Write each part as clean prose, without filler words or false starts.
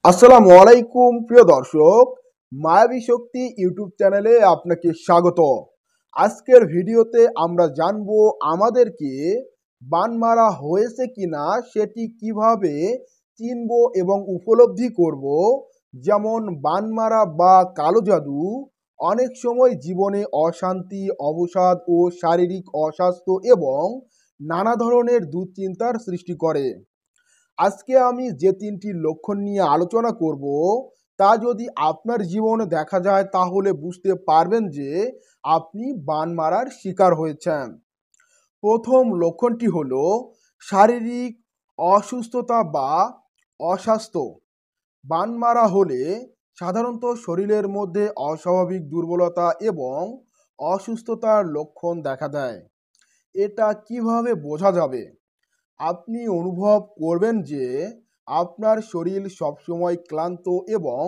আসসালামু আলাইকুম প্রিয় দর্শক, মায়াবী শক্তি ইউটিউব চ্যানেলে আপনাকে স্বাগত। আজকের ভিডিওতে আমরা জানবো আমাদেরকে বান মারা হয়েছে কিনা সেটি কিভাবে চিনব এবং উপলব্ধি করব। যেমন বান মারা বা কালো জাদু অনেক সময় জীবনে অশান্তি, অবসাদ ও শারীরিক অস্বাস্থ্য এবং নানা ধরনের দুশ্চিন্তার সৃষ্টি করে। আজকে আমি যে তিনটি লক্ষণ নিয়ে আলোচনা করব তা যদি আপনার জীবনে দেখা যায় তাহলে বুঝতে পারবেন যে আপনি বান মারার শিকার হয়েছেন। প্রথম লক্ষণটি হলো শারীরিক অসুস্থতা বা অস্বাস্থ্য। বান মারা হলে সাধারণত শরীরের মধ্যে অস্বাভাবিক দুর্বলতা এবং অসুস্থতার লক্ষণ দেখা দেয়। এটা কিভাবে বোঝা যাবে? আপনি অনুভব করবেন যে আপনার শরীর সবসময় ক্লান্ত এবং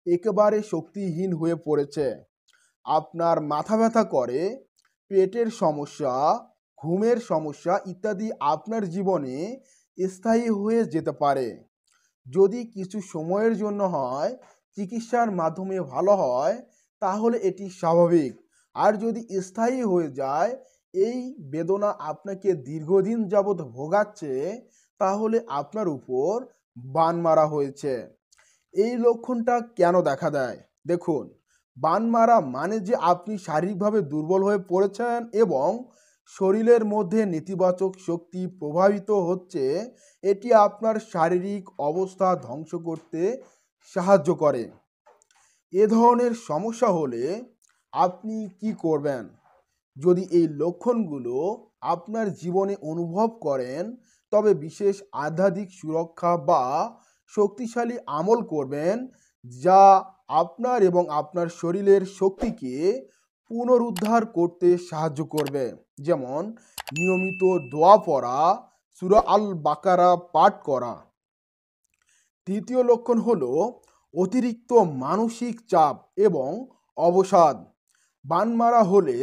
একেবারে শক্তিহীন হয়ে পড়েছে। আপনার মাথা ব্যথা করে, পেটের সমস্যা, ঘুমের সমস্যা ইত্যাদি আপনার জীবনে স্থায়ী হয়ে যেতে পারে। যদি কিছু সময়ের জন্য হয়, চিকিৎসার মাধ্যমে ভালো হয়, তাহলে এটি স্বাভাবিক। আর যদি স্থায়ী হয়ে যায়, এই বেদনা আপনাকে দীর্ঘদিন যাবৎ ভোগাচ্ছে, তাহলে আপনার উপর বান মারা হয়েছে। এই লক্ষণটা কেন দেখা দেয়? দেখুন, বান মারা মানে যে আপনি শারীরিকভাবে দুর্বল হয়ে পড়েছেন এবং শরীরের মধ্যে নেতিবাচক শক্তি প্রভাবিত হচ্ছে। এটি আপনার শারীরিক অবস্থা ধ্বংস করতে সাহায্য করে। এ ধরনের সমস্যা হলে আপনি কি করবেন? যদি এই লক্ষণগুলো আপনার জীবনে অনুভব করেন, তবে বিশেষ আধ্যাত্মিক সুরক্ষা বা শক্তিশালী আমল করবেন, যা আপনার এবং আপনার শরীরের শক্তিকে পুনরুদ্ধার করতে সাহায্য করবে। যেমন নিয়মিত দোয়া পড়া, সূরা আল বাকারা পাঠ করা। তৃতীয় লক্ষণ হলো অতিরিক্ত মানসিক চাপ এবং অবসাদ। বান মারা হলে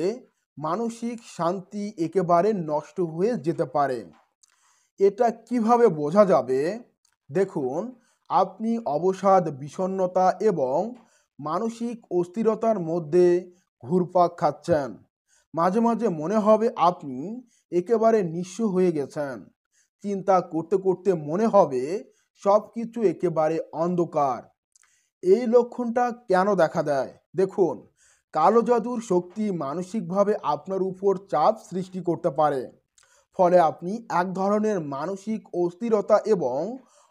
মানসিক শান্তি একেবারে নষ্ট হয়ে যেতে পারে। এটা কিভাবে বোঝা যাবে? দেখুন, আপনি অবসাদ, বিষণ্ণতা এবং মানসিক অস্থিরতার মধ্যে ঘুরপাক খাচ্ছেন। মাঝে মাঝে মনে হবে আপনি একেবারে নিঃস্ব হয়ে গেছেন। চিন্তা করতে করতে মনে হবে সব কিছু একেবারে অন্ধকার। এই লক্ষণটা কেন দেখা দেয়? দেখুন, কালো জাদুর শক্তি মানসিকভাবে আপনার উপর চাপ সৃষ্টি করতে পারে। ফলে আপনি এক ধরনের মানসিক অস্থিরতা এবং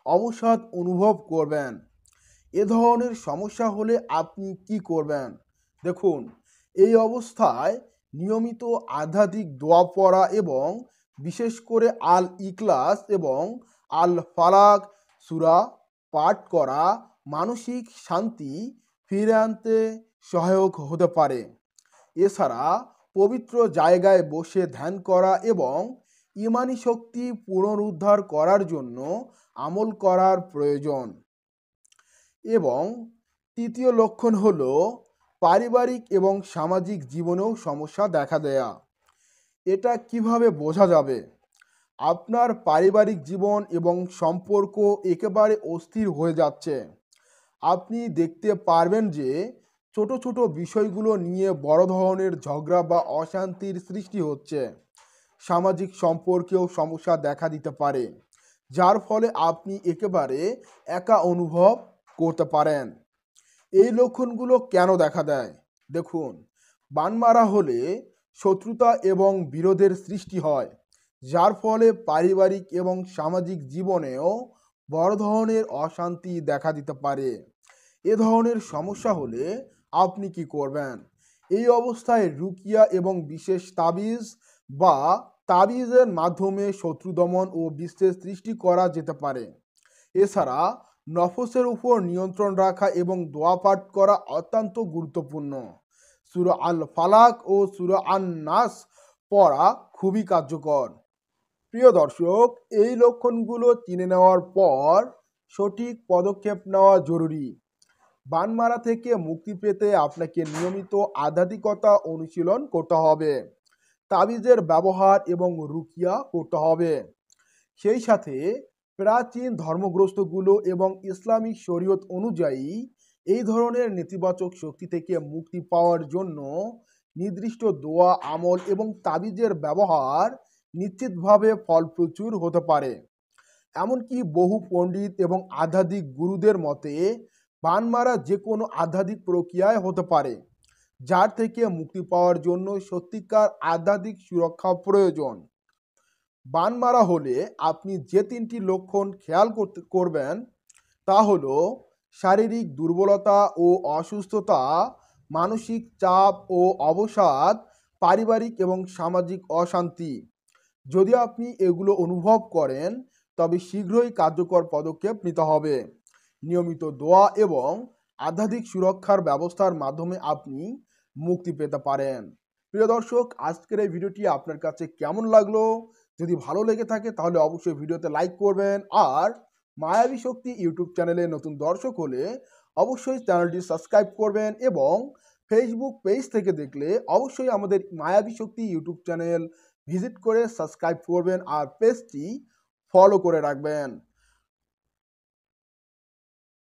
অবসাদ অনুভব করবেন। এ ধরনের সমস্যা হলে আপনি কি করবেন? দেখুন, এই অবস্থায় নিয়মিত আধ্যাত্মিক দোয়া পড়া এবং বিশেষ করে আল ইখলাস এবং আল ফালাক সূরা পাঠ করা মানসিক শান্তি ফিরে আনতে সহায়ক হতে পারে। এছাড়া পবিত্র জায়গায় বসে ধ্যান করা এবং ইমানি শক্তি পুনরুদ্ধার করার জন্য আমল করার প্রয়োজন। এবং তৃতীয় লক্ষণ হলো পারিবারিক এবং সামাজিক জীবনেও সমস্যা দেখা দেয়া। এটা কিভাবে বোঝা যাবে? আপনার পারিবারিক জীবন এবং সম্পর্ক একেবারে অস্থির হয়ে যাচ্ছে। আপনি দেখতে পারবেন যে ছোট ছোট বিষয়গুলো নিয়ে বড় ধরনের ঝগড়া বা অশান্তির সৃষ্টি হচ্ছে। সামাজিক সম্পর্কেও সমস্যা দেখা দিতে পারে, যার ফলে আপনি একেবারে একা অনুভব করতে পারেন। এই লক্ষণগুলো কেন দেখা দেয়? দেখুন, বান মারা হলে শত্রুতা এবং বিরোধের সৃষ্টি হয়, যার ফলে পারিবারিক এবং সামাজিক জীবনেও বড় ধরনের অশান্তি দেখা দিতে পারে। এ ধরনের সমস্যা হলে আপনি কি করবেন? এই অবস্থায় রুকিয়া এবং বিশেষ তাবিজ বা তাবিজের মাধ্যমে শত্রু দমন ও বিস্তার সৃষ্টি করা যেতে পারে। এছাড়া নফসের উপর নিয়ন্ত্রণ রাখা এবং দোয়া পাঠ করা অত্যন্ত গুরুত্বপূর্ণ। সূরা আল ফালাক ও সূরা আন নাস পড়া খুবই কার্যকর। প্রিয় দর্শক, এই লক্ষণগুলো চিনে নেওয়ার পর সঠিক পদক্ষেপ নেওয়া জরুরি। বান মারা থেকে মুক্তি পেতে আপনাকে নিয়মিত আধ্যাত্মিকতা অনুশীলন করতে হবে, তাবিজের ব্যবহার এবং রুকিয়া করতে হবে। সেই সাথে প্রাচীন ধর্মগ্রস্তগুলো এবং ইসলামিক শরীয়ত অনুযায়ী এই ধরনের নেতিবাচক শক্তি থেকে মুক্তি পাওয়ার জন্য নির্দিষ্ট দোয়া, আমল এবং তাবিজের ব্যবহার নিশ্চিতভাবে ফলপ্রসূ হতে পারে। এমনকি বহু পণ্ডিত এবং আধ্যাত্মিক গুরুদের মতে বান মারা যে কোনো আধ্যাত্মিক প্রক্রিয়ায় হতে পারে, যার থেকে মুক্তি পাওয়ার জন্য সত্যিকার আধ্যাত্মিক সুরক্ষা প্রয়োজন। বান মারা হলে আপনি যে ৩টি লক্ষণ খেয়াল করবেন তা হলো শারীরিক দুর্বলতা ও অসুস্থতা, মানসিক চাপ ও অবসাদ, পারিবারিক এবং সামাজিক অশান্তি। যদি আপনি এগুলো অনুভব করেন তবে শীঘ্রই কার্যকর পদক্ষেপ নিতে হবে। নিয়মিত দোয়া এবং আধ্যাত্মিক সুরক্ষার ব্যবস্থার মাধ্যমে আপনি মুক্তি পেতে পারেন। প্রিয় দর্শক, আজকের এই ভিডিওটি আপনার কাছে কেমন লাগলো? যদি ভালো লেগে থাকে তাহলে অবশ্যই ভিডিওতে লাইক করবেন, আর মায়াবী শক্তি ইউটিউব চ্যানেলে নতুন দর্শক হলে অবশ্যই চ্যানেলটি সাবস্ক্রাইব করবেন, এবং ফেসবুক পেজ থেকে দেখলে অবশ্যই আমাদের মায়াবী শক্তি ইউটিউব চ্যানেল ভিজিট করে সাবস্ক্রাইব করবেন আর পেজটি ফলো করে রাখবেন।